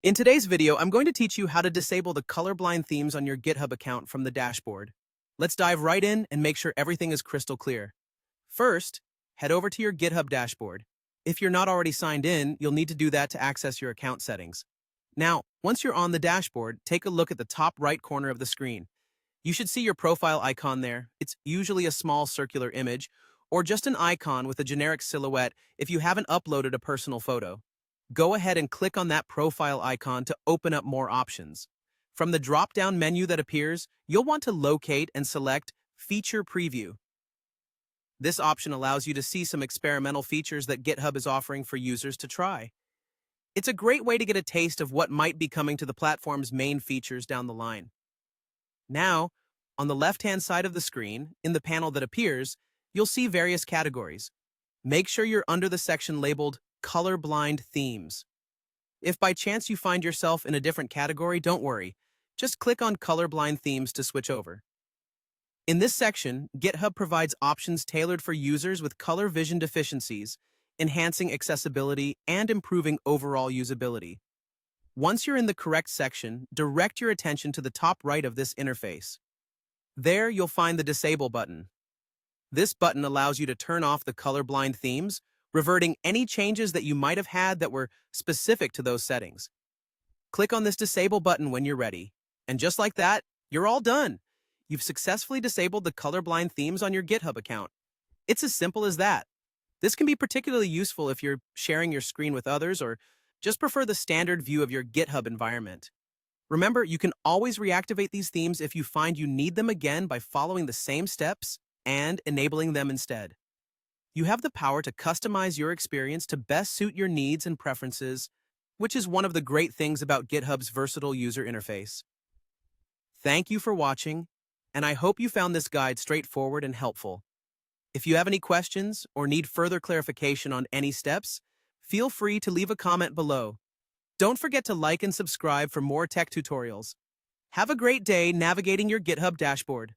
In today's video, I'm going to teach you how to disable the colorblind themes on your GitHub account from the dashboard. Let's dive right in and make sure everything is crystal clear. First, head over to your GitHub dashboard. If you're not already signed in, you'll need to do that to access your account settings. Now, once you're on the dashboard, take a look at the top right corner of the screen. You should see your profile icon there. It's usually a small circular image, or just an icon with a generic silhouette if you haven't uploaded a personal photo. Go ahead and click on that profile icon to open up more options. From the drop-down menu that appears, you'll want to locate and select Feature Preview. This option allows you to see some experimental features that GitHub is offering for users to try. It's a great way to get a taste of what might be coming to the platform's main features down the line. Now, on the left-hand side of the screen, in the panel that appears, you'll see various categories. Make sure you're under the section labeled Colorblind Themes. If by chance you find yourself in a different category, don't worry. Just click on Colorblind Themes to switch over. In this section, GitHub provides options tailored for users with color vision deficiencies, enhancing accessibility and improving overall usability. Once you're in the correct section, direct your attention to the top right of this interface. There, you'll find the Disable button. This button allows you to turn off the colorblind themes, reverting any changes that you might have had that were specific to those settings. Click on this Disable button when you're ready, and just like that, you're all done. You've successfully disabled the colorblind themes on your GitHub account. It's as simple as that. This can be particularly useful if you're sharing your screen with others or just prefer the standard view of your GitHub environment. Remember, you can always reactivate these themes if you find you need them again by following the same steps and enabling them instead. You have the power to customize your experience to best suit your needs and preferences, which is one of the great things about GitHub's versatile user interface. Thank you for watching, and I hope you found this guide straightforward and helpful. If you have any questions or need further clarification on any steps, feel free to leave a comment below. Don't forget to like and subscribe for more tech tutorials. Have a great day navigating your GitHub dashboard.